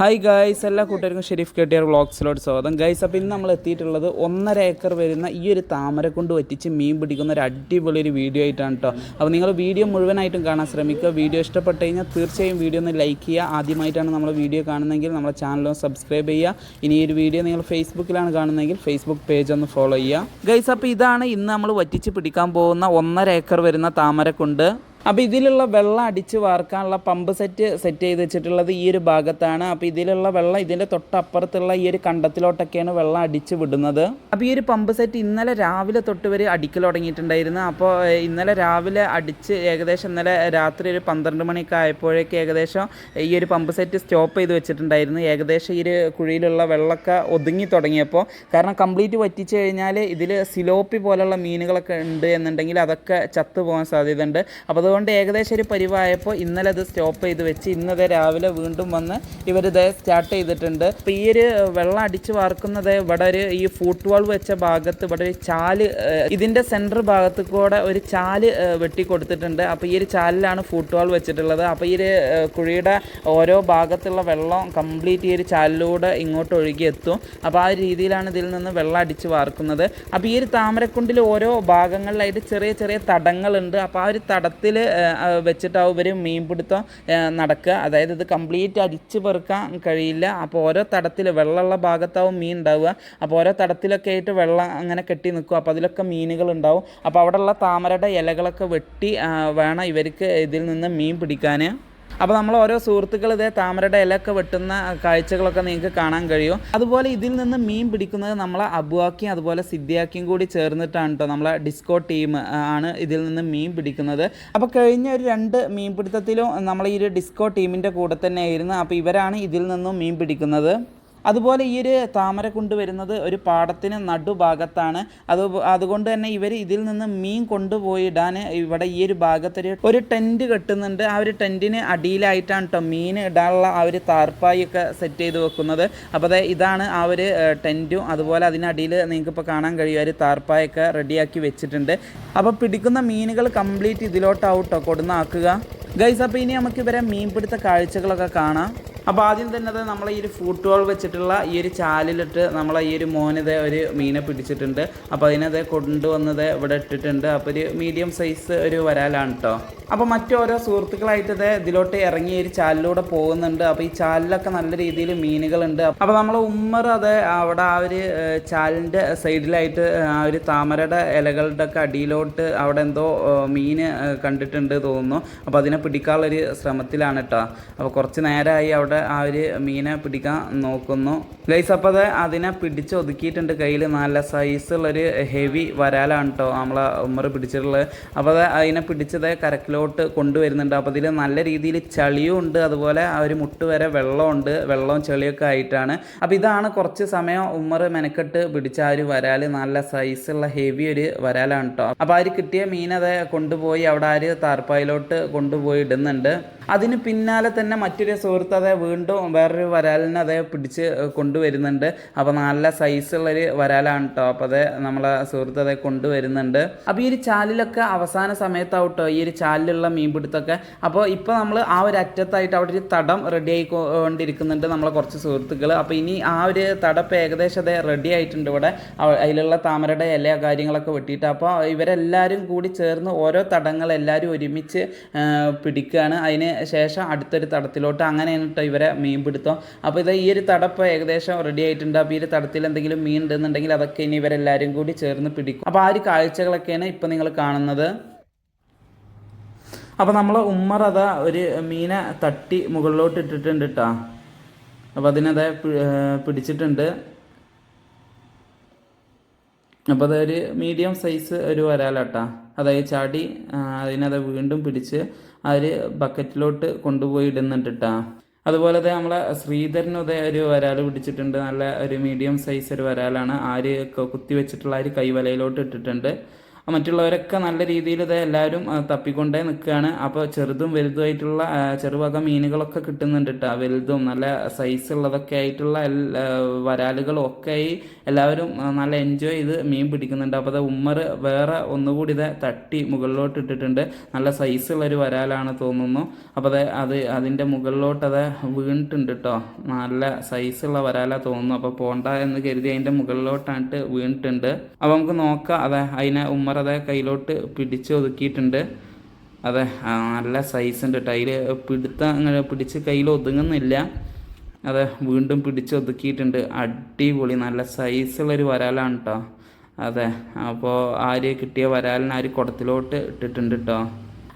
Hi guys, എല്ലാ കൂട്ടുകാർക്കും ഷെരീഫ് കെട്ടിയർ വ്ളോഗ്സിലോട്ട് സ്വാഗതം. ഗൈസ്, അപ്പോൾ ഇന്ന് നമ്മൾ എത്തിയിട്ടുള്ളത് 1.5 ഏക്കർ വരുന്ന ഈ ഒരു താമര കൊണ്ട് വറ്റിച്ച് മീൻ പിടിക്കുന്ന ഒരു അടിപൊളി ഒരു വീഡിയോ ആയിട്ടാണ് കേട്ടോ. അപ്പോൾ നിങ്ങൾ വീഡിയോ മുഴുവനായിട്ടും കാണാൻ ശ്രമിക്കുക. വീഡിയോ ഇഷ്ടപ്പെട്ട് കഴിഞ്ഞാൽ തീർച്ചയായും വീഡിയോ ഒന്ന് ലൈക്ക് ചെയ്യുക. ആദ്യമായിട്ടാണ് നമ്മൾ വീഡിയോ കാണുന്നതെങ്കിൽ നമ്മളെ ചാനലൊന്ന് സബ്സ്ക്രൈബ് ചെയ്യുക. ഇനി ഈ ഒരു വീഡിയോ നിങ്ങൾ ഫേസ്ബുക്കിലാണ് കാണുന്നതെങ്കിൽ ഫേസ്ബുക്ക് പേജ് ഒന്ന് ഫോളോ ചെയ്യുക. ഗൈസ്, അപ്പോൾ ഇതാണ് ഇന്ന് നമ്മൾ വറ്റിച്ച് പിടിക്കാൻ പോകുന്ന 1.5 ഏക്കർ വരുന്ന താമരക്കുണ്ട്. അപ്പോൾ ഇതിലുള്ള വെള്ളം അടിച്ച് വാർക്കാനുള്ള പമ്പ് സെറ്റ് ചെയ്ത് വെച്ചിട്ടുള്ളത് ഈ ഒരു ഭാഗത്താണ്. അപ്പോൾ ഇതിലുള്ള വെള്ളം ഇതിൻ്റെ തൊട്ടപ്പുറത്തുള്ള ഈ ഒരു കണ്ടത്തിലോട്ടൊക്കെയാണ് വെള്ളം അടിച്ച് വിടുന്നത്. അപ്പോൾ ഈ ഒരു പമ്പ് സെറ്റ് ഇന്നലെ രാവിലെ തൊട്ട് വരെ അടിക്കൽ തുടങ്ങിയിട്ടുണ്ടായിരുന്നു. അപ്പോൾ ഇന്നലെ രാവിലെ അടിച്ച് ഏകദേശം ഇന്നലെ രാത്രി ഒരു 12 മണിയൊക്കെ ആയപ്പോഴേക്ക് ഏകദേശം ഈ ഒരു പമ്പ് സെറ്റ് സ്റ്റോപ്പ് ചെയ്ത് വെച്ചിട്ടുണ്ടായിരുന്നു. ഏകദേശം ഈ ഒരു കുഴിയിലുള്ള വെള്ളമൊക്കെ ഒതുങ്ങി തുടങ്ങിയപ്പോൾ, കാരണം കംപ്ലീറ്റ് വറ്റിച്ച് കഴിഞ്ഞാൽ ഇതിൽ സിലോപ്പി പോലുള്ള മീനുകളൊക്കെ ഉണ്ട് എന്നുണ്ടെങ്കിൽ അതൊക്കെ ചത്തു പോകാൻ സാധ്യതയുണ്ട്. അപ്പോൾ അതുകൊണ്ട് ഏകദേശം ഒരു പരിവായപ്പോൾ ഇന്നലെ അത് സ്റ്റോപ്പ് ചെയ്ത് വെച്ച് ഇന്നത്തെ രാവിലെ വീണ്ടും വന്ന് ഇവരിത് സ്റ്റാർട്ട് ചെയ്തിട്ടുണ്ട്. അപ്പോൾ ഈ ഒരു വെള്ളം അടിച്ച് വാർക്കുന്നത് ഇവിടെ ഒരു ഈ ഫൂട്ട് വാൾ വെച്ച ഭാഗത്ത് ഇവിടെ ഒരു ചാല്, ഇതിൻ്റെ സെൻറ്റർ ഭാഗത്ത് കൂടെ ഒരു ചാല് വെട്ടി കൊടുത്തിട്ടുണ്ട്. അപ്പോൾ ഈ ഒരു ചാലിലാണ് ഫൂട്ട് വാൾ വെച്ചിട്ടുള്ളത്. അപ്പോൾ ഈ ഒരു കുഴിയുടെ ഓരോ ഭാഗത്തുള്ള വെള്ളം കംപ്ലീറ്റ് ഈ ഒരു ചാലിലൂടെ ഇങ്ങോട്ട് ഒഴുകിയെത്തും. അപ്പോൾ ആ രീതിയിലാണ് ഇതിൽ നിന്ന് വെള്ളം അടിച്ച് വാർക്കുന്നത്. അപ്പോൾ ഈ ഒരു താമരക്കുണ്ടിൽ ഓരോ ഭാഗങ്ങളിലായിട്ട് ചെറിയ ചെറിയ തടങ്ങളുണ്ട്. അപ്പോൾ ആ ഒരു തടത്തിൽ വെച്ചിട്ടാവും ഇവർ മീൻപിടുത്തം നടക്കുക. അതായത് ഇത് കംപ്ലീറ്റ് അടിച്ച് പെറുക്കാൻ കഴിയില്ല. അപ്പോൾ ഓരോ തടത്തിൽ വെള്ളമുള്ള ഭാഗത്താവും മീൻ ഉണ്ടാവുക. അപ്പോൾ ഓരോ തടത്തിലൊക്കെ ആയിട്ട് വെള്ളം അങ്ങനെ കെട്ടി നിൽക്കും. അപ്പോൾ അതിലൊക്കെ മീനുകൾ ഉണ്ടാവും. അപ്പോൾ അവിടെയുള്ള താമരയുടെ ഇലകളൊക്കെ വെട്ടി വേണം ഇവർക്ക് ഇതിൽ നിന്ന് മീൻ പിടിക്കാൻ. അപ്പോൾ നമ്മൾ ഓരോ സുഹൃത്തുക്കൾ ഇതേ താമരയുടെ ഇലയൊക്കെ വെട്ടുന്ന കാഴ്ചകളൊക്കെ നിങ്ങൾക്ക് കാണാൻ കഴിയും. അതുപോലെ ഇതിൽ നിന്ന് മീൻ പിടിക്കുന്നത് നമ്മളെ അബുവാക്കിയും അതുപോലെ സിദ്ധിയാക്കിയും കൂടി ചേർന്നിട്ടാണ് കേട്ടോ. നമ്മളെ ഡിസ്കോ ടീം ആണ് ഇതിൽ നിന്ന് മീൻ പിടിക്കുന്നത്. അപ്പോൾ കഴിഞ്ഞ ഒരു 2 മീൻ പിടുത്തത്തിലും നമ്മൾ ഈ ഒരു ഡിസ്കോ ടീമിൻ്റെ കൂടെ തന്നെ ആയിരുന്നു. അപ്പോൾ ഇവരാണ് ഇതിൽ നിന്നും മീൻ പിടിക്കുന്നത്. അതുപോലെ ഈ ഒരു താമര കൊണ്ടുവരുന്നത് ഒരു പാടത്തിന് നടുഭാഗത്താണ്. അതുകൊണ്ട് തന്നെ ഇവർ ഇതിൽ നിന്ന് മീൻ കൊണ്ടുപോയിടാൻ ഇവിടെ ഈ ഒരു ഭാഗത്തൊരു ടെൻറ്റ് കെട്ടുന്നുണ്ട്. ആ ഒരു ടെൻറ്റിന് അടിയിലായിട്ടാണ് കേട്ടോ മീൻ ഇടാനുള്ള ആ ഒരു താർപ്പായൊക്കെ സെറ്റ് ചെയ്ത് വെക്കുന്നത്. അപ്പോൾ ഇതാണ് ആ ഒരു ടെൻറ്റും. അതുപോലെ അതിനടിയിൽ നിങ്ങൾക്കിപ്പോൾ കാണാൻ കഴിയും ഒരു താർപ്പായൊക്കെ റെഡിയാക്കി വെച്ചിട്ടുണ്ട്. അപ്പോൾ പിടിക്കുന്ന മീനുകൾ കംപ്ലീറ്റ് ഇതിലോട്ടാവും കേട്ടോ കൊടുന്നാക്കുക. ഗൈസ്, അപ്പോൾ ഇനി നമുക്ക് ഇവരെ മീൻപിടുത്ത കാഴ്ചകളൊക്കെ കാണാം. അപ്പോൾ ആദ്യം തന്നെ അത് നമ്മൾ ഈ ഒരു ഫൂട്ട് വാൾ വെച്ചിട്ടുള്ള ഈ ഒരു ചാലിലിട്ട് നമ്മൾ ഈ ഒരു മോനിത് ഒരു മീനെ പിടിച്ചിട്ടുണ്ട്. അപ്പോൾ അതിനത് കൊണ്ടുവന്നത് ഇവിടെ ഇട്ടിട്ടുണ്ട്. അപ്പോൾ ഒരു മീഡിയം സൈസ് ഒരു വരാലാണ് കേട്ടോ. അപ്പോൾ മറ്റോരോ സുഹൃത്തുക്കളായിട്ട് ഇതിലോട്ട് ഇറങ്ങി ഒരു ചാലിലൂടെ പോകുന്നുണ്ട്. അപ്പോൾ ഈ ചാലിലൊക്കെ നല്ല രീതിയിൽ മീനുകളുണ്ട്. അപ്പോൾ നമ്മൾ ഉമ്മർ അവിടെ ആ ഒരു ചാലിൻ്റെ സൈഡിലായിട്ട് ആ ഒരു താമരയുടെ ഇലകളുടെ ഒക്കെ അടിയിലോട്ട് അവിടെ എന്തോ മീന് കണ്ടിട്ടുണ്ട് തോന്നുന്നു. അപ്പോൾ അതിനെ പിടിക്കാനുള്ളൊരു ശ്രമത്തിലാണ് കേട്ടോ. അപ്പോൾ കുറച്ച് നേരമായി അവിടെ ആ ഒരു മീനെ പിടിക്കാൻ നോക്കുന്നു. ഗൈസ്, അപ്പോൾ അതിനെ പിടിച്ച് ഒതുക്കിയിട്ടുണ്ട്. കയ്യിൽ നല്ല സൈസുള്ളൊരു ഹെവി വരാലാണ് കേട്ടോ നമ്മളെ ഉമ്മർ പിടിച്ചിട്ടുള്ളത്. അപ്പോൾ അതിനെ പിടിച്ചത് കരക്കിലോട്ട് കൊണ്ടുവരുന്നുണ്ട്. അപ്പോൾ ഇതിൽ നല്ല രീതിയിൽ ചളിയും ഉണ്ട്. അതുപോലെ ആ ഒരു മുട്ട് വരെ വെള്ളമുണ്ട്. വെള്ളവും ചെളിയൊക്കെ ആയിട്ടാണ്. അപ്പോൾ ഇതാണ് കുറച്ച് സമയം ഉമ്മർ മെനക്കെട്ട് പിടിച്ച ആ ഒരു വരാൽ. നല്ല സൈസുള്ള ഹെവി ഒരു വരാലാണ് കേട്ടോ. അപ്പോൾ ആ ഒരു കിട്ടിയ മീനത് കൊണ്ടുപോയി അവിടെ ആ ഒരു താർപ്പായിലോട്ട് കൊണ്ടുപോയി ഇടുന്നുണ്ട്. അതിന് പിന്നാലെ തന്നെ മറ്റൊരു സുഹൃത്ത് വീണ്ടും വേറൊരു വരാലിനെ പിടിച്ച് കൊണ്ടുവരുന്നുണ്ട്. അപ്പോൾ നല്ല സൈസുള്ളൊരു വരാലാണ് കേട്ടോ. അപ്പോൾ നമ്മളെ സുഹൃത്ത് കൊണ്ടുവരുന്നുണ്ട്. അപ്പോൾ ഈ ഒരു ചാലിലൊക്കെ അവസാന സമയത്താവട്ടോ ഈ ഒരു ചാലിലുള്ള മീൻപിടുത്തൊക്കെ. അപ്പോൾ ഇപ്പോൾ നമ്മൾ ആ ഒരു അറ്റത്തായിട്ട് അവിടെ ഒരു തടം റെഡി ആയിക്കൊണ്ടിരിക്കുന്നുണ്ട് നമ്മളെ കുറച്ച് സുഹൃത്തുക്കൾ. അപ്പോൾ ഇനി ആ ഒരു തടപ്പ് ഏകദേശം റെഡി ആയിട്ടുണ്ട്. ഇവിടെ അതിലുള്ള താമരയുടെ ഇല കാര്യങ്ങളൊക്കെ വെട്ടിയിട്ട് അപ്പോൾ ഇവരെല്ലാവരും കൂടി ചേർന്ന് ഓരോ തടങ്ങൾ എല്ലാവരും ഒരുമിച്ച് പിടിക്കുകയാണ്. അതിന് ശേഷം അടുത്തൊരു തടത്തിലോട്ട് അങ്ങനെയാണ് കേട്ടോ ഇവരെ മീൻ പിടുത്തം. അപ്പോൾ ഈ ഒരു തടപ്പ് ഏകദേശം റെഡി ആയിട്ടുണ്ട്. അപ്പോൾ ഈ ഒരു തടത്തിൽ എന്തെങ്കിലും മീൻ ഉണ്ടെന്നുണ്ടെങ്കിൽ അതൊക്കെ ഇനി ഇവരെല്ലാവരും കൂടി ചേർന്ന് പിടിക്കും. അപ്പോൾ ആ ഒരു കാഴ്ചകളൊക്കെയാണ് ഇപ്പോൾ നിങ്ങൾ കാണുന്നത്. അപ്പോൾ നമ്മൾ ഉമ്മർ ഒരു മീനെ തട്ടി മുകളിലോട്ട് ഇട്ടിട്ടുണ്ട് കേട്ടോ. അപ്പോൾ അതിനത് പിടിച്ചിട്ടുണ്ട്. അപ്പോൾ അതൊരു മീഡിയം സൈസ് ഒരു വരാലാട്ടാ. അതായത് ചാടി അതിനത് വീണ്ടും പിടിച്ച് ആ ഒരു ബക്കറ്റിലോട്ട് കൊണ്ടുപോയി ഇടുന്നുണ്ട് കേട്ടോ. അതുപോലെ നമ്മളെ ശ്രീധരനും ഒരു വരാൽ പിടിച്ചിട്ടുണ്ട്. നല്ല ഒരു മീഡിയം സൈസ് ഒരു വരാലാണ്. ആ ഒരു കുത്തി വെച്ചിട്ടുള്ള ആ ഒരു കൈവലയിലോട്ട് ഇട്ടിട്ടുണ്ട്. മറ്റുള്ളവരൊക്കെ നല്ല രീതിയിൽ ഇത് എല്ലാവരും തപ്പിക്കൊണ്ടേ നിൽക്കുകയാണ്. അപ്പോൾ ചെറുതും വലുതുമായിട്ടുള്ള ചെറുവക മീനുകളൊക്കെ കിട്ടുന്നുണ്ട് കേട്ടോ. വലുതും നല്ല സൈസ് ഉള്ളതൊക്കെ ആയിട്ടുള്ള വരാലുകളും ഒക്കെ ആയി എല്ലാവരും നല്ല എൻജോയ് ചെയ്ത് മീൻ പിടിക്കുന്നുണ്ട്. അപ്പോൾ അത് ഉമ്മർ വേറെ ഒന്നുകൂടി ഇത് തട്ടി മുകളിലോട്ട് ഇട്ടിട്ടുണ്ട്. നല്ല സൈസുള്ളൊരു വരാലാണ് തോന്നുന്നു. അപ്പോൾ അതിൻ്റെ മുകളിലോട്ട് അത് വീണിട്ടുണ്ട് കേട്ടോ. നല്ല സൈസുള്ള വരാല തോന്നുന്നു. അപ്പോൾ പോണ്ട എന്ന് കരുതി അതിൻ്റെ മുകളിലോട്ടായിട്ട് വീണിട്ടുണ്ട്. അപ്പോൾ നമുക്ക് നോക്കാം. അതിനെ ഉമ്മർ കയ്യിലോട്ട് പിടിച്ച് ഒതുക്കിയിട്ടുണ്ട്. നല്ല സൈസ് ഉണ്ട് കേട്ടോ. അതിൽ പിടിച്ച് കയ്യിൽ ഒതുങ്ങുന്നില്ല. വീണ്ടും പിടിച്ചൊതുക്കിയിട്ടുണ്ട്. അടിപൊളി നല്ല സൈസുള്ളൊരു വരാലാണ് കേട്ടോ. അപ്പോൾ കിട്ടിയ വരാലിന് കുടത്തിലോട്ട് ഇട്ടിട്ടുണ്ട് കേട്ടോ.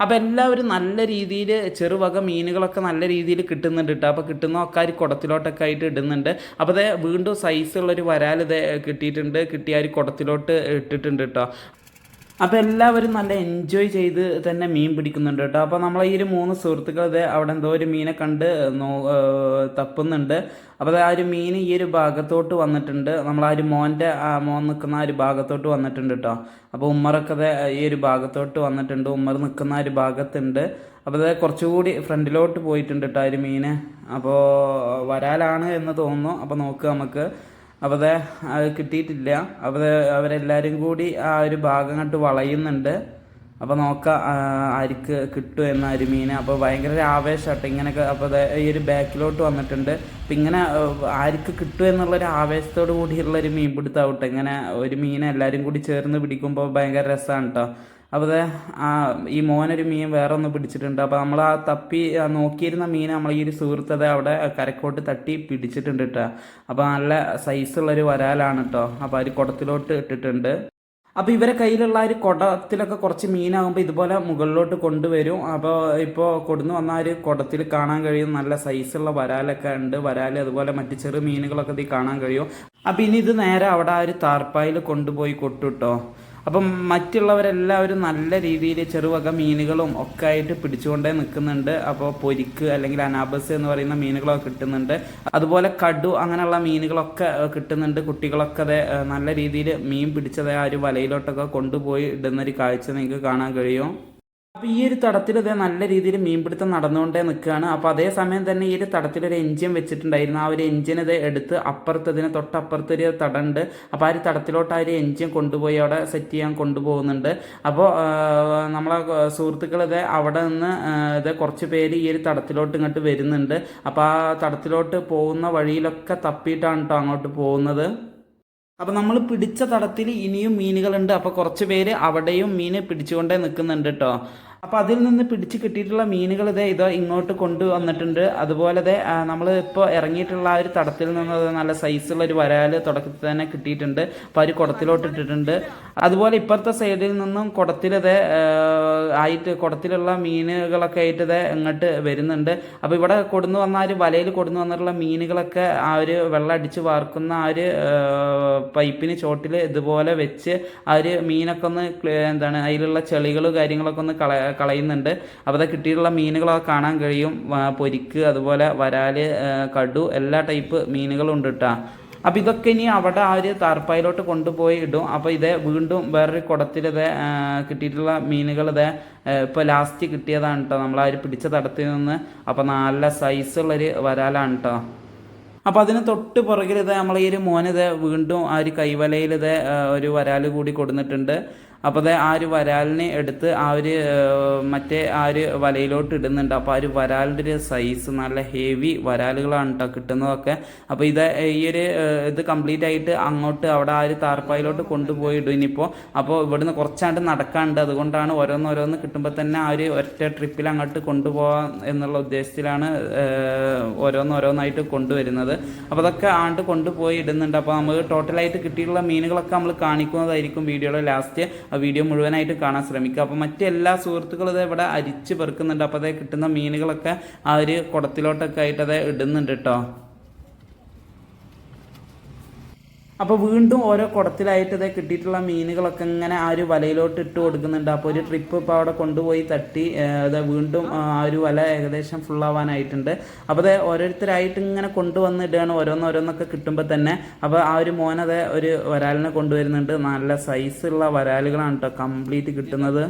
അപ്പോൾ എല്ലാവരും നല്ല രീതിയിൽ ചെറുവക മീനുകളൊക്കെ നല്ല രീതിയിൽ കിട്ടുന്നുണ്ട് കേട്ടോ. അപ്പോൾ കിട്ടുന്നതൊക്കെ കുടത്തിലോട്ടൊക്കെ ആയിട്ട് ഇടുന്നുണ്ട്. അപ്പോൾ വീണ്ടും സൈസുള്ളൊരു വരാൽ കിട്ടിയിട്ടുണ്ട്. കിട്ടിയ കുടത്തിലോട്ട് ഇട്ടിട്ടുണ്ട് കേട്ടോ. അപ്പോൾ എല്ലാവരും നല്ല എൻജോയ് ചെയ്ത് തന്നെ മീൻ പിടിക്കുന്നുണ്ട് കേട്ടോ. അപ്പോൾ നമ്മളെ ഈ 3 സുഹൃത്തുക്കൾ അവിടെ എന്തോ ഒരു മീനെ കണ്ട് തപ്പുന്നുണ്ട്. അപ്പോൾ ആ ഒരു മീൻ ഈ ഒരു ഭാഗത്തോട്ട് വന്നിട്ടുണ്ട്. നമ്മൾ ആ ഒരു മോൻ നിൽക്കുന്ന ആ ഒരു ഭാഗത്തോട്ട് വന്നിട്ടുണ്ട് കേട്ടോ. അപ്പോൾ ഉമ്മറൊക്കെ ഈ ഒരു ഭാഗത്തോട്ട് വന്നിട്ടുണ്ട്. ഉമ്മർ നിൽക്കുന്ന ആ ഒരു ഭാഗത്തുണ്ട്. അപ്പോൾ കുറച്ചുകൂടി ഫ്രണ്ടിലോട്ട് പോയിട്ടുണ്ട് കേട്ടോ ആ ഒരു മീൻ. അപ്പോൾ വരാലാണ് എന്ന് തോന്നുന്നു. അപ്പോൾ നോക്കുക നമുക്ക്. അപ്പോൾ അത് കിട്ടിയിട്ടില്ല. അപ്പോൾ അവരെല്ലാവരും കൂടി ആ ഒരു ഭാഗം കണ്ട് വളയുന്നുണ്ട്. അപ്പോൾ നോക്കാം ആർക്ക് കിട്ടും എന്ന ഒരു മീൻ. അപ്പോൾ ഭയങ്കര ഒരു ആവേശമാട്ടോ ഇങ്ങനെയൊക്കെ. അപ്പോൾ ഈ ഒരു ബാക്കിലോട്ട് വന്നിട്ടുണ്ട്. അപ്പം ഇങ്ങനെ ആർക്ക് കിട്ടും എന്നുള്ളൊരു ആവേശത്തോടു കൂടിയുള്ളൊരു മീൻ പിടുത്താവട്ടെ. ഇങ്ങനെ ഒരു മീനെ എല്ലാവരും കൂടി ചേർന്ന് പിടിക്കുമ്പോൾ ഭയങ്കര രസമാണ് കേട്ടോ. അപ്പോൾ ഈ മോനൊരു മീൻ വേറെ ഒന്ന് പിടിച്ചിട്ടുണ്ട്. അപ്പോൾ നമ്മൾ ആ തപ്പി നോക്കിയിരുന്ന മീൻ നമ്മൾ ഈ ഒരു സുഹൃത്തത അവിടെ കരക്കോട്ട് തട്ടി പിടിച്ചിട്ടുണ്ട് കേട്ടോ. അപ്പോൾ നല്ല സൈസുള്ളൊരു വരാലാണ് കേട്ടോ. അപ്പോൾ ആ ഒരു കുടത്തിലോട്ട് ഇട്ടിട്ടുണ്ട്. അപ്പോൾ ഇവരെ കയ്യിലുള്ള ഒരു കുടത്തിലൊക്കെ കുറച്ച് മീനാകുമ്പോൾ ഇതുപോലെ മുകളിലോട്ട് കൊണ്ടുവരും. അപ്പോൾ ഇപ്പോൾ കൊടുന്ന് വന്ന ഒരു കുടത്തിൽ കാണാൻ കഴിയും നല്ല സൈസുള്ള വരാലൊക്കെ ഉണ്ട്. വരാൽ അതുപോലെ മറ്റ് ചെറു മീനുകളൊക്കെ ഇതിൽ കാണാൻ കഴിയും. അപ്പോൾ ഇനി ഇത് നേരെ അവിടെ ആ ഒരു താർപ്പായിൽ കൊണ്ടുപോയി കൊട്ടുട്ടോ. അപ്പം മറ്റുള്ളവരെല്ലാവരും നല്ല രീതിയിൽ ചെറുവക മീനുകളും ഒക്കെ ആയിട്ട് പിടിച്ചുകൊണ്ടേ നിൽക്കുന്നുണ്ട്. അപ്പോൾ പൊരിക്ക് അല്ലെങ്കിൽ അനാബസ് എന്ന് പറയുന്ന മീനുകളൊക്കെ കിട്ടുന്നുണ്ട്. അതുപോലെ കടു അങ്ങനെയുള്ള മീനുകളൊക്കെ കിട്ടുന്നുണ്ട്. കുട്ടികളൊക്കെ നല്ല രീതിയിൽ മീൻ പിടിച്ചത് ആ ഒരു വലയിലോട്ടൊക്കെ കൊണ്ടുപോയി ഇടുന്നൊരു കാഴ്ച നിങ്ങൾക്ക് കാണാൻ കഴിയും. അപ്പോൾ ഈ ഒരു തടത്തിൽ നല്ല രീതിയിൽ മീൻപിടുത്തം നടന്നുകൊണ്ടേ നിൽക്കുകയാണ്. അപ്പോൾ അതേസമയം തന്നെ ഈ ഒരു തടത്തിലൊരു എഞ്ചിൻ വെച്ചിട്ടുണ്ടായിരുന്നു. ആ ഒരു എഞ്ചിനത് എടുത്ത് അപ്പുറത്തതിന് തൊട്ടപ്പുറത്തൊരു തടമുണ്ട്. അപ്പോൾ ആ ഒരു തടത്തിലോട്ട് ആ ഒരു എഞ്ചിൻ കൊണ്ടുപോയി അവിടെ സെറ്റ് ചെയ്യാൻ കൊണ്ടുപോകുന്നുണ്ട്. അപ്പോൾ നമ്മളെ സുഹൃത്തുക്കൾ അവിടെ നിന്ന് കുറച്ച് പേര് ഈ ഒരു തടത്തിലോട്ട് ഇങ്ങോട്ട് വരുന്നുണ്ട്. അപ്പോൾ ആ തടത്തിലോട്ട് പോകുന്ന വഴിയിലൊക്കെ തപ്പിയിട്ടാണ് കേട്ടോ അങ്ങോട്ട് പോകുന്നത്. അപ്പോൾ നമ്മൾ പിടിച്ച തടത്തിൽ ഇനിയും മീനുകളുണ്ട്. അപ്പോൾ കുറച്ച് പേര് അവിടെയും മീൻ പിടിച്ചുകൊണ്ടേ നിൽക്കുന്നുണ്ട് കേട്ടോ. അപ്പോൾ അതിൽ നിന്ന് പിടിച്ച് കിട്ടിയിട്ടുള്ള മീനുകൾ ഇതോ ഇങ്ങോട്ട് കൊണ്ടുവന്നിട്ടുണ്ട്. അതുപോലെ നമ്മൾ ഇപ്പോൾ ഇറങ്ങിയിട്ടുള്ള ആ ഒരു തടത്തിൽ നിന്ന് നല്ല സൈസുള്ള ഒരു വരാൽ തുടക്കത്തിൽ തന്നെ കിട്ടിയിട്ടുണ്ട്. അപ്പോൾ ഒരു കുടത്തിലോട്ട് ഇട്ടിട്ടുണ്ട്. അതുപോലെ ഇപ്പുറത്തെ സൈഡിൽ നിന്നും കുടത്തിലുള്ള മീനുകളൊക്കെ ആയിട്ട് ഇങ്ങോട്ട് വരുന്നുണ്ട്. അപ്പോൾ ഇവിടെ കൊടുന്നു വന്ന ആ ഒരു വലയിൽ കൊടുന്നു വന്നിട്ടുള്ള മീനുകളൊക്കെ ആ ഒരു വെള്ളം അടിച്ച് വാർക്കുന്ന ആ ഒരു പൈപ്പിന് ചോട്ടിൽ ഇതുപോലെ വെച്ച് ആ ഒരു മീനൊക്കെ ഒന്ന് അതിലുള്ള ചെളികളും കാര്യങ്ങളൊക്കെ ഒന്ന് കളയുന്നുണ്ട്. അപ്പോൾ അത് കിട്ടിയിട്ടുള്ള മീനുകളൊക്കെ കാണാൻ കഴിയും. പൊരിക്ക് അതുപോലെ വരാല് കടു എല്ലാ ടൈപ്പ് മീനുകളും ഉണ്ട് കേട്ടോ. അപ്പോൾ ഇതൊക്കെ ഇനി അവിടെ ആ ഒരു താർപ്പായിലോട്ട് കൊണ്ടുപോയി ഇടും. അപ്പോൾ വീണ്ടും വേറൊരു കുടത്തിൽ കിട്ടിയിട്ടുള്ള മീനുകൾ ഇപ്പോൾ ലാസ്റ്റ് കിട്ടിയതാണ് കേട്ടോ നമ്മൾ ആ ഒരു പിടിച്ച തടത്തിൽ നിന്ന്. അപ്പോൾ നല്ല സൈസുള്ളൊരു വരാലാണ് കേട്ടോ. അപ്പോൾ അതിന് തൊട്ട് പുറകിൽ നമ്മൾ ഈ ഒരു മോനിത് വീണ്ടും ആ ഒരു കൈവലയിൽ ഒരു വരാൽ കൂടി കൊടുത്തിട്ടുണ്ട്. അപ്പോൾ ആ ഒരു വരാലിനെ എടുത്ത് ആ ഒരു മറ്റേ ആ ഒരു വലയിലോട്ട് ഇടുന്നുണ്ട്. അപ്പോൾ ആ ഒരു വരാലിൻ്റെ ഒരു സൈസ് നല്ല ഹെവി വരാലുകളാണ് കേട്ടോ കിട്ടുന്നതൊക്കെ. അപ്പോൾ ഈ ഒരു ഇത് കംപ്ലീറ്റ് ആയിട്ട് അങ്ങോട്ട് അവിടെ ആ ഒരു താർപ്പായിലോട്ട് കൊണ്ടുപോയി ഇടും ഇനിയിപ്പോൾ. അപ്പോൾ ഇവിടുന്ന് കുറച്ചാണ്ട് നടക്കാനുണ്ട്. അതുകൊണ്ടാണ് ഓരോന്നോരോന്ന് കിട്ടുമ്പോൾ തന്നെ ആ ഒരു ഒറ്റ ട്രിപ്പിൽ അങ്ങോട്ട് കൊണ്ടുപോകാൻ എന്നുള്ള ഉദ്ദേശത്തിലാണ് ഓരോന്നോരോന്നായിട്ട് കൊണ്ടുവരുന്നത്. അപ്പോൾ അതൊക്കെ ആണ്ട് കൊണ്ടുപോയി ഇടുന്നുണ്ട്. അപ്പോൾ നമുക്ക് ടോട്ടലായിട്ട് കിട്ടിയിട്ടുള്ള മീനുകളൊക്കെ നമ്മൾ കാണിക്കുന്നതായിരിക്കും വീഡിയോയുടെ ലാസ്റ്റ്. ആ വീഡിയോ മുഴുവനായിട്ട് കാണാൻ ശ്രമിക്കുക. അപ്പോൾ മറ്റെല്ലാ സുഹൃത്തുക്കളും ഇവിടെ അരിച്ച് പെറുക്കുന്നുണ്ട്. അപ്പോൾ കിട്ടുന്ന മീനുകളൊക്കെ ആ ഒരു കുടത്തിലോട്ടൊക്കെ ആയിട്ട് ഇടുന്നുണ്ട് കേട്ടോ. അപ്പോൾ വീണ്ടും ഓരോ കുടത്തിലായിട്ട് ഇത് കിട്ടിയിട്ടുള്ള മീനുകളൊക്കെ ഇങ്ങനെ ആ ഒരു വലയിലോട്ട് ഇട്ട് കൊടുക്കുന്നുണ്ട്. അപ്പോൾ ഒരു ട്രിപ്പ് ഇപ്പോൾ അവിടെ കൊണ്ടുപോയി തട്ടി അത് വീണ്ടും ആ ഒരു വല ഏകദേശം ഫുള്ളാവാനായിട്ടുണ്ട്. അപ്പോൾ അത് ഓരോരുത്തരായിട്ട് ഇങ്ങനെ കൊണ്ടുവന്നിടുകയാണ് ഓരോന്നോരോന്നൊക്കെ കിട്ടുമ്പോൾ തന്നെ. അപ്പോൾ ആ ഒരു മോനത് ഒരു വരാലിനെ കൊണ്ടുവരുന്നുണ്ട്. നല്ല സൈസുള്ള വരാലുകളാണ് കേട്ടോ കംപ്ലീറ്റ് കിട്ടുന്നത്.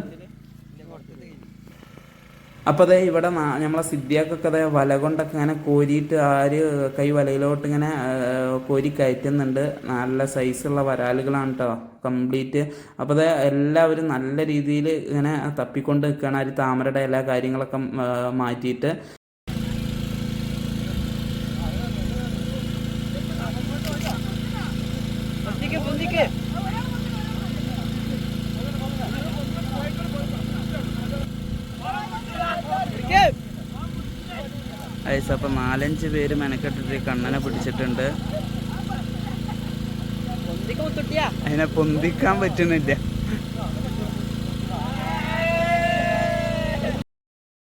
അപ്പോൾ അതേ ഇവിടെ നമ്മളെ സിദ്ധിയാക്കൊക്കെ അതേ വല കൊണ്ടൊക്കെ ഇങ്ങനെ കോരിയിട്ട് ആ ഒരു കൈ വലയിലോട്ട് ഇങ്ങനെ കോരി കയറ്റുന്നുണ്ട്. നല്ല സൈസുള്ള വരാലുകളാണ് കേട്ടോ കംപ്ലീറ്റ്. അപ്പോൾ അത് എല്ലാവരും നല്ല രീതിയിൽ ഇങ്ങനെ തപ്പിക്കൊണ്ട് നിൽക്കുകയാണ് ആ ഒരു താമരയുടെ എല്ലാ കാര്യങ്ങളൊക്കെ മാറ്റിയിട്ട്. അപ്പോൾ 4-5 പേര് മെനക്കെട്ടിട്ട് കണ്ണനെ പിടിച്ചിട്ടുണ്ട്. അതിനെ പൊന്തിക്കാൻ പറ്റുന്നില്ല.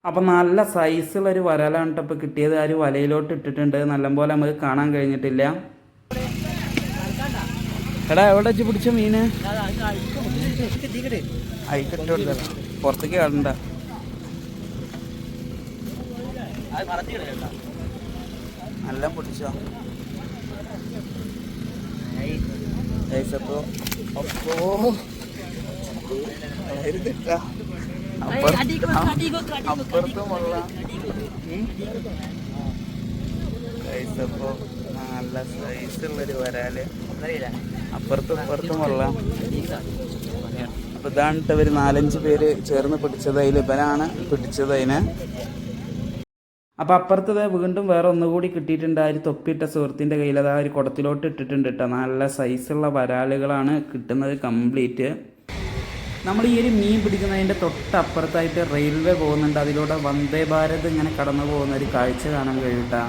അപ്പം നല്ല സൈസുള്ളൊരു വരാലാണ് കേട്ടോ ഇപ്പോൾ കിട്ടിയത്. ആ ഒരു വലയിലോട്ട് ഇട്ടിട്ടുണ്ട്. നല്ലപോലെ നമുക്ക് കാണാൻ കഴിഞ്ഞിട്ടില്ല. എടാ എവിടെ വെച്ച് പിടിച്ച മീന് അയക്കിട്ട് കൊടുത്ത പുറത്തേക്ക് കാണണ്ട. നല്ല പിടിച്ചോ അപ്പുറത്തുമുള്ള കഴിച്ചപ്പോ നല്ല സൈസുള്ളൊരു വരാല് അപ്പുറത്തും ഇപ്പുറത്തുമുള്ള. അപ്പൊ ഇതാണ് ഇവര് 4-5 പേര് ചേർന്ന് പിടിച്ചത്. അതിൽ ഇവരാണ് പിടിച്ചത് അതിനെ. അപ്പോൾ അപ്പുറത്തത് വീണ്ടും വേറെ ഒന്നുകൂടി കിട്ടിയിട്ടുണ്ട്. ആ ഒരു തൊപ്പിയിട്ട സുഹൃത്തിൻ്റെ കയ്യിൽ അത് ആ ഒരു കുടത്തിലോട്ട് ഇട്ടിട്ടുണ്ട് കേട്ടോ. നല്ല സൈസുള്ള വരാലുകളാണ് കിട്ടുന്നത് കംപ്ലീറ്റ്. നമ്മൾ ഈ ഒരു മീൻ പിടിക്കുന്നതിൻ്റെ തൊട്ടപ്പുറത്തായിട്ട് റെയിൽവേ പോകുന്നുണ്ട്. അതിലൂടെ വന്ദേ ഭാരത് ഇങ്ങനെ കടന്നു പോകുന്ന ഒരു കാഴ്ച കാണാൻ കഴിയൂട്ടാ.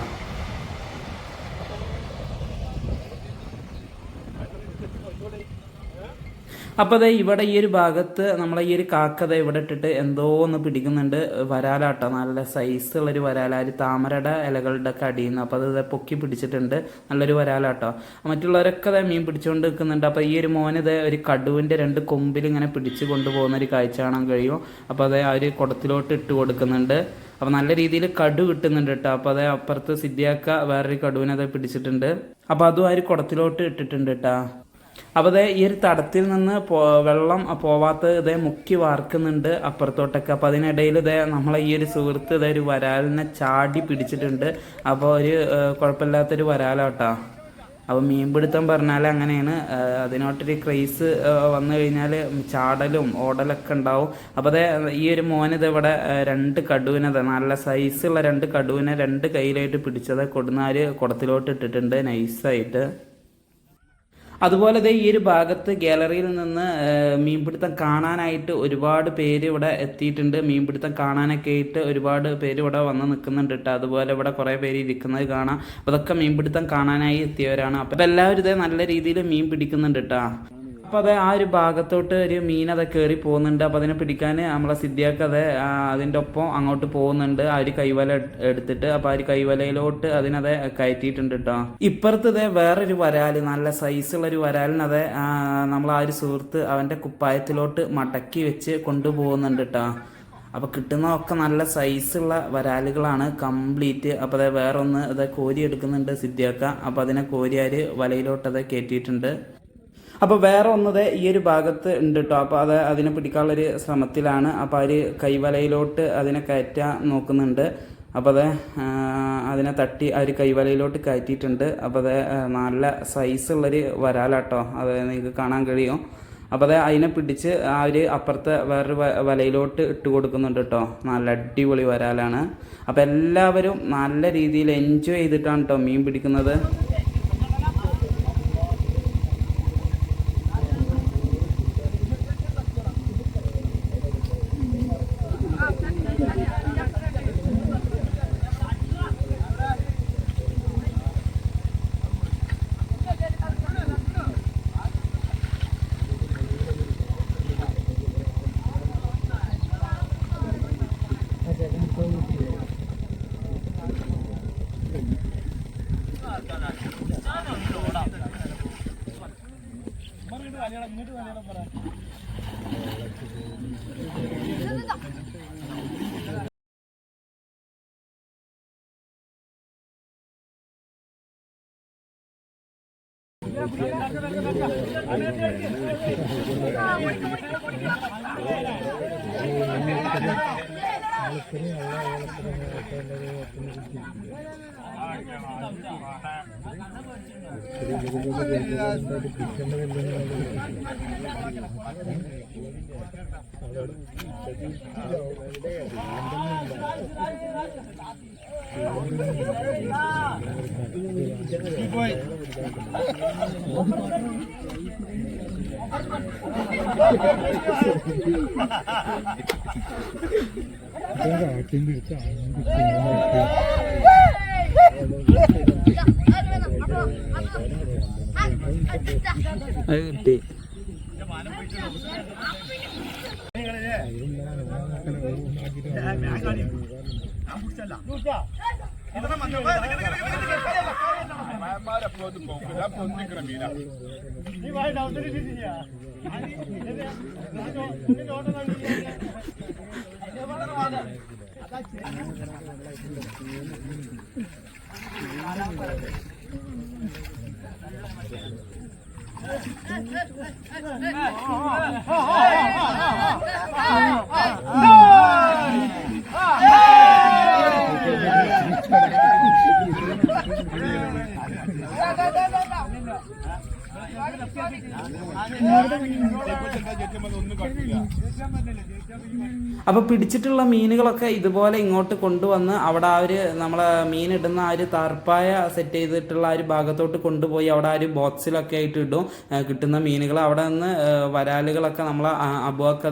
അപ്പോൾ അതെ ഇവിടെ ഈ ഒരു ഭാഗത്ത് നമ്മളെ ഈ ഒരു കാക്കത ഇവിടെ ഇട്ടിട്ട് എന്തോ ഒന്ന് പിടിക്കുന്നുണ്ട്. വരാലാട്ടോ നല്ല സൈസുള്ളൊരു വരാല. ഒരു താമരയുടെ ഇലകളുടെ ഒക്കെ അടിയിൽ നിന്ന്. അപ്പോൾ അത് പൊക്കി പിടിച്ചിട്ടുണ്ട്. നല്ലൊരു വരാലാട്ടോ. മറ്റുള്ളവരൊക്കെ അതെ മീൻ പിടിച്ചുകൊണ്ട് നിൽക്കുന്നുണ്ട്. അപ്പോൾ ഈ ഒരു മോനിത് ഒരു കടുവിൻ്റെ 2 കൊമ്പിൽ ഇങ്ങനെ പിടിച്ച് കൊണ്ടുപോകുന്ന ഒരു കാഴ്ച കാണാൻ കഴിയും. അപ്പോൾ അത് ആ ഒരു കുടത്തിലോട്ട് ഇട്ട് കൊടുക്കുന്നുണ്ട്. അപ്പോൾ നല്ല രീതിയിൽ കടു കിട്ടുന്നുണ്ട് കേട്ടോ. അപ്പോൾ അത് അപ്പുറത്ത് സിദ്ധിയാക്ക വേറൊരു കടുവിനെ അത് പിടിച്ചിട്ടുണ്ട്. അപ്പോൾ അതും ആ ഒരു കുടത്തിലോട്ട് ഇട്ടിട്ടുണ്ട് കേട്ടോ. അപ്പോൾ അതേ ഈ ഒരു തടത്തിൽ നിന്ന് വെള്ളം പോവാത്ത ഇതേ മുക്കി വാർക്കുന്നുണ്ട് അപ്പുറത്തോട്ടൊക്കെ. അപ്പോൾ അതിനിടയിൽ ഇതേ നമ്മളെ ഈ ഒരു സുഹൃത്ത് ഇതേ ഒരു വരാലിനെ ചാടി പിടിച്ചിട്ടുണ്ട്. അപ്പോൾ ഒരു കുഴപ്പമില്ലാത്തൊരു വരാലാട്ടോ. അപ്പോൾ മീൻപിടുത്തം പറഞ്ഞാൽ അങ്ങനെയാണ്. അതിനോട്ടൊരു ക്രൈസ് വന്നു കഴിഞ്ഞാൽ ചാടലും ഓടലൊക്കെ ഉണ്ടാവും. അപ്പോൾ അതേ ഈ ഒരു മോനിത് ഇവിടെ 2 കടുവിനത് നല്ല സൈസുള്ള 2 കടുവിനെ 2 കയ്യിലായിട്ട് പിടിച്ചത് കൊടുന്നാല് കുടത്തിലോട്ട് ഇട്ടിട്ടുണ്ട് നൈസായിട്ട്. അതുപോലെ ഈ ഒരു ഭാഗത്ത് ഗാലറിയിൽ നിന്ന് മീൻപിടുത്തം കാണാനായിട്ട് ഒരുപാട് പേര് ഇവിടെ എത്തിയിട്ടുണ്ട്. മീൻപിടുത്തം കാണാനൊക്കെ ആയിട്ട് ഒരുപാട് പേര് ഇവിടെ വന്ന് നിൽക്കുന്നുണ്ട് കേട്ടോ. അതുപോലെ ഇവിടെ കുറേ പേര് ഇരിക്കുന്നത് കാണാം. അപ്പോൾ അതൊക്കെ മീൻപിടുത്തം കാണാനായി എത്തിയവരാണ്. അപ്പോൾ എല്ലാവരും ഇതേ നല്ല രീതിയിൽ മീൻ പിടിക്കുന്നുണ്ട് കേട്ടോ. അപ്പോൾ അത് ആ ഒരു ഭാഗത്തോട്ട് ഒരു മീനത് കയറി പോകുന്നുണ്ട്. അപ്പോൾ അതിനെ പിടിക്കാൻ നമ്മളെ സിദ്ധിയാക്ക് അത് അതിൻ്റെ ഒപ്പം അങ്ങോട്ട് പോകുന്നുണ്ട്. ആ ഒരു കൈവല എടുത്തിട്ട്. അപ്പോൾ ആ ഒരു കൈവലയിലോട്ട് അതിനത് കയറ്റിയിട്ടുണ്ട് കേട്ടോ. ഇപ്പുറത്ത് ഇതേ വേറൊരു വരാൽ നല്ല സൈസുള്ളൊരു വരാലിനത് നമ്മൾ ആ ഒരു സുഹൃത്ത് അവൻ്റെ കുപ്പായത്തിലോട്ട് മടക്കി വെച്ച് കൊണ്ടുപോകുന്നുണ്ട് കേട്ടോ. അപ്പോൾ കിട്ടുന്നതൊക്കെ നല്ല സൈസുള്ള വരാലുകളാണ് കംപ്ലീറ്റ്. അപ്പോൾ അത് വേറെ ഒന്ന് അത് കോരി എടുക്കുന്നുണ്ട് സിദ്ധിയാക്ക. അപ്പോൾ അതിനെ കോരിയാൽ വലയിലോട്ട് അത് കയറ്റിയിട്ടുണ്ട്. അപ്പോൾ വേറെ ഒന്നത് ഈ ഒരു ഭാഗത്ത് ഉണ്ട് കേട്ടോ. അപ്പോൾ അത് അതിനെ പിടിക്കാനുള്ളൊരു ശ്രമത്തിലാണ്. അപ്പോൾ അവർ കൈവലയിലോട്ട് അതിനെ കയറ്റാൻ നോക്കുന്നുണ്ട്. അപ്പോൾ അത് അതിനെ തട്ടി ആ ഒരു കൈവലയിലോട്ട് കയറ്റിയിട്ടുണ്ട്. അപ്പോൾ അത് നല്ല സൈസുള്ളൊരു വരാലാട്ടോ. അത് നിങ്ങൾക്ക് കാണാൻ കഴിയും. അപ്പോൾ അത് അതിനെ പിടിച്ച് ആ ഒരു അപ്പുറത്തെ വേറൊരു വലയിലോട്ട് ഇട്ട് കൊടുക്കുന്നുണ്ട് കേട്ടോ. നല്ല അടിപൊളി വരാലാണ്. അപ്പോൾ എല്ലാവരും നല്ല രീതിയിൽ എൻജോയ് ചെയ്തിട്ടാണ് കേട്ടോ മീൻ പിടിക്കുന്നത്. അപ്പോൾ പിടിച്ചിട്ടുള്ള മീനുകളൊക്കെ ഇതുപോലെ ഇങ്ങോട്ട് കൊണ്ടുവന്ന് അവിടെ ആ ഒരു നമ്മളെ മീനിടുന്ന ആ ഒരു താർപ്പായ സെറ്റ് ചെയ്തിട്ടുള്ള ആ ഒരു ഭാഗത്തോട്ട് കൊണ്ടുപോയി അവിടെ ആ ഒരു ബോക്സിലൊക്കെ ആയിട്ട് ഇടും. കിട്ടുന്ന മീനുകൾ അവിടെ നിന്ന് വരാലുകളൊക്കെ നമ്മൾ അബുവൊക്കെ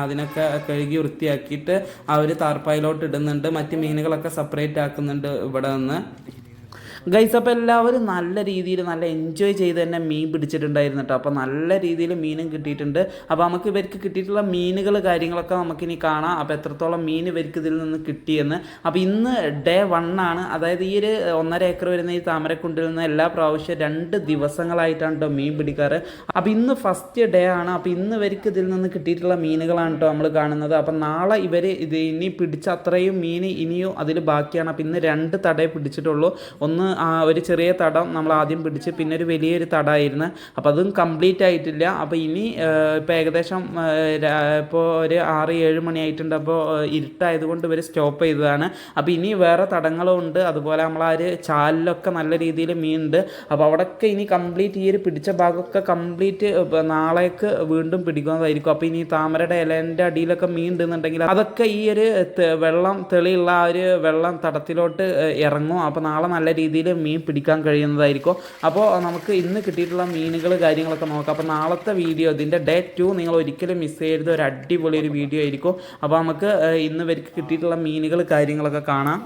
അതിനൊക്കെ കഴുകി വൃത്തിയാക്കിയിട്ട് ആ ഒരു താർപ്പായിലോട്ട് ഇടുന്നുണ്ട്. മറ്റ് മീനുകളൊക്കെ സെപ്പറേറ്റ് ആക്കുന്നുണ്ട് ഇവിടെ നിന്ന്. ഗൈസ് അപ്പോൾ എല്ലാവരും നല്ല രീതിയിൽ നല്ല എൻജോയ് ചെയ്ത് തന്നെ മീൻ പിടിച്ചിട്ടുണ്ടായിരുന്നു കേട്ടോ. അപ്പോൾ നല്ല രീതിയിൽ മീനും കിട്ടിയിട്ടുണ്ട്. അപ്പോൾ നമുക്ക് ഇവർക്ക് കിട്ടിയിട്ടുള്ള മീനുകൾ കാര്യങ്ങളൊക്കെ നമുക്കിനി കാണാം. അപ്പോൾ എത്രത്തോളം മീൻ ഇവർക്ക് ഇതിൽ നിന്ന് കിട്ടിയെന്ന്. അപ്പോൾ ഇന്ന് ഡേ 1 ആണ്. അതായത് ഈ ഒരു 1.5 ഏക്കർ വരുന്ന ഈ താമരക്കുണ്ടിൽ നിന്ന് എല്ലാ പ്രാവശ്യം 2 ദിവസങ്ങളായിട്ടാണ് കേട്ടോ മീൻ പിടിക്കാറ്. അപ്പോൾ ഇന്ന് ഫസ്റ്റ് ഡേ ആണ്. അപ്പോൾ ഇന്ന് ഇവർക്ക് ഇതിൽ നിന്ന് കിട്ടിയിട്ടുള്ള മീനുകളാണ് കേട്ടോ നമ്മൾ കാണുന്നത്. അപ്പം നാളെ ഇവർ ഇത് ഇനി പിടിച്ച അത്രയും മീൻ ഇനിയും അതിൽ ബാക്കിയാണ്. അപ്പോൾ ഇന്ന് 2 തടയെ പിടിച്ചിട്ടുള്ളൂ. ഒന്ന് ഒരു ചെറിയ തടം നമ്മൾ ആദ്യം പിടിച്ച്, പിന്നെ ഒരു വലിയൊരു തടമായിരുന്നു. അപ്പോൾ അതും കംപ്ലീറ്റ് ആയിട്ടില്ല. അപ്പോൾ ഇനി ഇപ്പോൾ ഏകദേശം ഇപ്പോൾ ഒരു 6-7 മണിയായിട്ടുണ്ട്. അപ്പോൾ ഇരുട്ടായതുകൊണ്ട് ഇവർ സ്റ്റോപ്പ് ചെയ്തതാണ്. അപ്പോൾ ഇനി വേറെ തടങ്ങളും ഉണ്ട്. അതുപോലെ നമ്മൾ ആ ഒരു ചാലിലൊക്കെ നല്ല രീതിയിൽ മീനുണ്ട്. അപ്പോൾ അവിടെയൊക്കെ ഇനി കംപ്ലീറ്റ് ഈ ഒരു പിടിച്ച ഭാഗമൊക്കെ കംപ്ലീറ്റ് നാളേക്ക് വീണ്ടും പിടിക്കുന്നതായിരിക്കും. അപ്പോൾ ഇനി താമരയുടെ ഇലേൻ്റെ അടിയിലൊക്കെ മീൻ ഉണ്ടെന്നുണ്ടെങ്കിൽ അതൊക്കെ ഈ ഒരു വെള്ളം തെളിയുള്ള ആ ഒരു വെള്ളം തടത്തിലോട്ട് ഇറങ്ങും. അപ്പോൾ നാളെ നല്ല രീതിയിൽ മീൻ പിടിക്കാൻ കഴിയുന്നതായിരിക്കും. അപ്പോൾ നമുക്ക് ഇന്ന് കിട്ടിയിട്ടുള്ള മീനുകൾ കാര്യങ്ങളൊക്കെ നോക്കാം. അപ്പോൾ നാളത്തെ വീഡിയോ ഇതിൻ്റെ ഡേ 2 നിങ്ങൾ ഒരിക്കലും മിസ് ചെയ്യരുത്. ഒരു അടിപൊളി ഒരു വീഡിയോ ആയിരിക്കും. അപ്പോൾ നമുക്ക് ഇന്ന് ഇവർക്ക് കിട്ടിയിട്ടുള്ള മീനുകൾ കാര്യങ്ങളൊക്കെ കാണാം.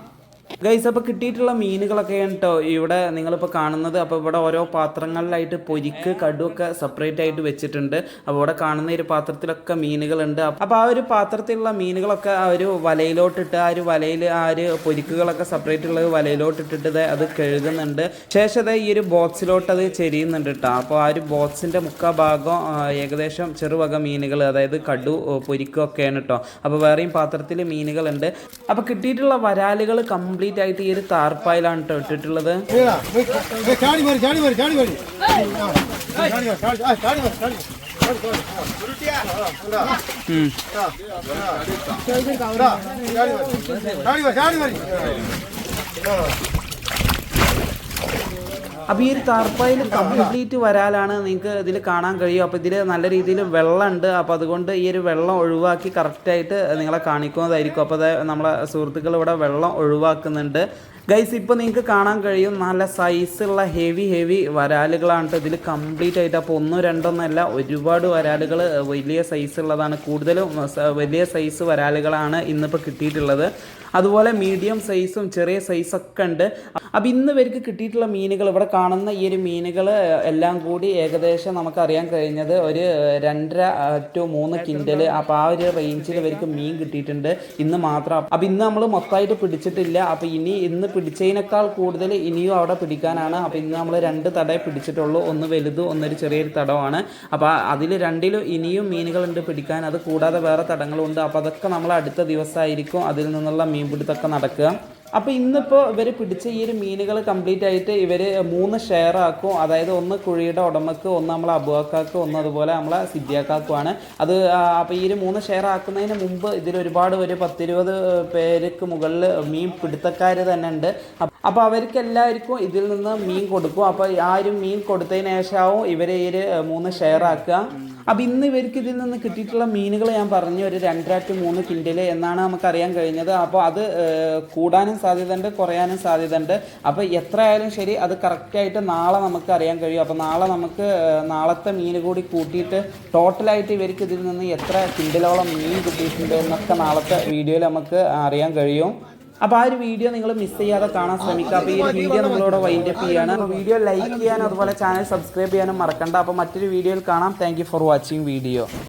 ഗൈസ് അപ്പോൾ കിട്ടിയിട്ടുള്ള മീനുകളൊക്കെ കേട്ടോ ഇവിടെ നിങ്ങളിപ്പോൾ കാണുന്നത്. അപ്പോൾ ഇവിടെ ഓരോ പാത്രങ്ങളിലായിട്ട് പൊരിക്ക് കടുവൊക്കെ സെപ്പറേറ്റ് ആയിട്ട് വെച്ചിട്ടുണ്ട്. അപ്പോൾ ഇവിടെ കാണുന്ന ഒരു പാത്രത്തിലൊക്കെ മീനുകളുണ്ട്. അപ്പോൾ ആ ഒരു പാത്രത്തിലുള്ള മീനുകളൊക്കെ ആ ഒരു വലയിലോട്ടിട്ട് ആ ഒരു വലയിൽ ആ ഒരു പൊരിക്കുകളൊക്കെ സെപ്പറേറ്റ് ഉള്ളത് വലയിലോട്ടിട്ടിട്ട് അത് കഴുകുന്നുണ്ട്. ശേഷം ഈ ഒരു ബോക്സിലോട്ട് അത് ചെരിയുന്നുണ്ട് കേട്ടോ. അപ്പോൾ ആ ഒരു ബോക്സിൻ്റെ മുക്കാൽ ഭാഗം ഏകദേശം ചെറുവക മീനുകൾ, അതായത് കടു പൊരിക്കൊക്കെയാണ് കേട്ടോ. അപ്പോൾ വേറെയും പാത്രത്തിൽ മീനുകളുണ്ട്. അപ്പോൾ കിട്ടിയിട്ടുള്ള വരാലുകൾ കംപ്ലീറ്റ് ആയിട്ട് ഈ ഒരു താർപ്പായിലാണ് കേട്ടോ ഇട്ടിട്ടുള്ളത്. അപ്പോൾ ഈ ഒരു താർപ്പായിൽ കംപ്ലീറ്റ് വരാലാണ് നിങ്ങൾക്ക് ഇതിൽ കാണാൻ കഴിയും. അപ്പോൾ ഇതിൽ നല്ല രീതിയിൽ വെള്ളമുണ്ട്. അപ്പോൾ അതുകൊണ്ട് ഈ ഒരു വെള്ളം ഒഴിവാക്കി കറക്റ്റായിട്ട് നിങ്ങളെ കാണിക്കുന്നതായിരിക്കും. അപ്പോൾ നമ്മളെ സുഹൃത്തുക്കൾ ഇവിടെ വെള്ളം ഒഴിവാക്കുന്നുണ്ട്. ഗൈസ് ഇപ്പോൾ നിങ്ങൾക്ക് കാണാൻ കഴിയും നല്ല സൈസുള്ള ഹെവി വരാലുകളാണ് കേട്ടോ ഇതിൽ കംപ്ലീറ്റ് ആയിട്ട്. അപ്പോൾ 1-2 അല്ല, ഒരുപാട് വരാലുകൾ വലിയ സൈസുള്ളതാണ്. കൂടുതലും വലിയ സൈസ് വരാലുകളാണ് ഇന്നിപ്പോൾ കിട്ടിയിട്ടുള്ളത്. അതുപോലെ മീഡിയം സൈസും ചെറിയ സൈസൊക്കെ ഉണ്ട്. അപ്പോൾ ഇന്ന് ഇവർക്ക് കിട്ടിയിട്ടുള്ള മീനുകൾ ഇവിടെ കാണുന്ന ഈ ഒരു മീനുകൾ എല്ലാം കൂടി ഏകദേശം നമുക്കറിയാൻ കഴിഞ്ഞത് ഒരു 2.5 to 3 കിൻഡൽ. അപ്പോൾ ആ ഒരു റേഞ്ചിൽ ഇവർക്ക് മീൻ കിട്ടിയിട്ടുണ്ട് ഇന്ന് മാത്രം. അപ്പോൾ ഇന്ന് നമ്മൾ മൊത്തമായിട്ട് പിടിച്ചിട്ടില്ല. അപ്പോൾ ഇന്ന് പിടിച്ചതിനേക്കാൾ കൂടുതൽ ഇനിയും അവിടെ പിടിക്കാനാണ്. അപ്പോൾ ഇന്ന് നമ്മൾ 2 തടയെ പിടിച്ചിട്ടുള്ളൂ, ഒന്ന് വലുതും ഒന്നൊരു ചെറിയൊരു തടമാണ്. അപ്പോൾ അതിൽ 2ലും ഇനിയും മീനുകളുണ്ട് പിടിക്കാൻ. അത് കൂടാതെ വേറെ തടങ്ങളുണ്ട്. അപ്പോൾ അതൊക്കെ നമ്മൾ അടുത്ത ദിവസമായിരിക്കും അതിൽ നിന്നുള്ള മീൻപിടുത്തമൊക്കെ നടക്കുക. അപ്പോൾ ഇന്നിപ്പോൾ ഇവർ പിടിച്ച ഈ ഒരു മീനുകൾ കംപ്ലീറ്റ് ആയിട്ട് ഇവർ 3 ഷെയർ ആക്കും. അതായത് ഒന്ന് കുഴിയുടെ ഉടമക്ക്, ഒന്ന് നമ്മളെ അബുവാക്കാക്ക്, ഒന്ന് അതുപോലെ നമ്മളെ സിദ്ധിയാക്കാക്കുമാണ് അത്. അപ്പോൾ ഈ ഒരു 3 ഷെയർ ആക്കുന്നതിന് മുമ്പ് ഇതിൽ ഒരുപാട് ഒരു 10-20 പേർക്ക് മുകളിൽ മീൻ പിടുത്തക്കാർ തന്നെ ഉണ്ട്. അപ്പോൾ അവർക്ക് എല്ലാവർക്കും ഇതിൽ നിന്ന് മീൻ കൊടുക്കും. അപ്പോൾ ആ ഒരു മീൻ കൊടുത്തതിന് ശേഷമാവും ഇവർ ഈ ഒരു 3 ഷെയർ ആക്കുക. അപ്പോൾ ഇന്ന് ഇവർക്ക് ഇതിൽ നിന്ന് കിട്ടിയിട്ടുള്ള മീനുകൾ ഞാൻ പറഞ്ഞു ഒരു 2.5 to 3 കിൻഡൽ എന്നാണ് നമുക്കറിയാൻ കഴിഞ്ഞത്. അപ്പോൾ അത് കൂടാനും സാധ്യതയുണ്ട്, കുറയാനും സാധ്യതയുണ്ട്. അപ്പോൾ എത്ര ആയാലും ശരി അത് കറക്റ്റായിട്ട് നാളെ നമുക്ക് അറിയാൻ കഴിയും. അപ്പോൾ നാളെ നമുക്ക് നാളത്തെ മീൻ കൂടി കൂട്ടിയിട്ട് ടോട്ടലായിട്ട് ഇവർക്ക് ഇതിൽ നിന്ന് എത്ര കിൻഡലോളം മീൻ കിട്ടിയിട്ടുണ്ട് എന്നൊക്കെ നാളത്തെ വീഡിയോയിൽ നമുക്ക് അറിയാൻ കഴിയും. അപ്പോൾ ആ ഒരു വീഡിയോ നിങ്ങൾ മിസ് ചെയ്യാതെ കാണാൻ ശ്രമിക്കുക. അപ്പോൾ ഈ ഒരു വീഡിയോ നമ്മളോട് വൈൻഡപ്പ് ചെയ്യാണ്. അപ്പോൾ വീഡിയോ ലൈക്ക് ചെയ്യാനും അതുപോലെ ചാനൽ സബ്സ്ക്രൈബ് ചെയ്യാനും മറക്കണ്ട. അപ്പോൾ മറ്റൊരു വീഡിയോയിൽ കാണാം. Thank you for watching video.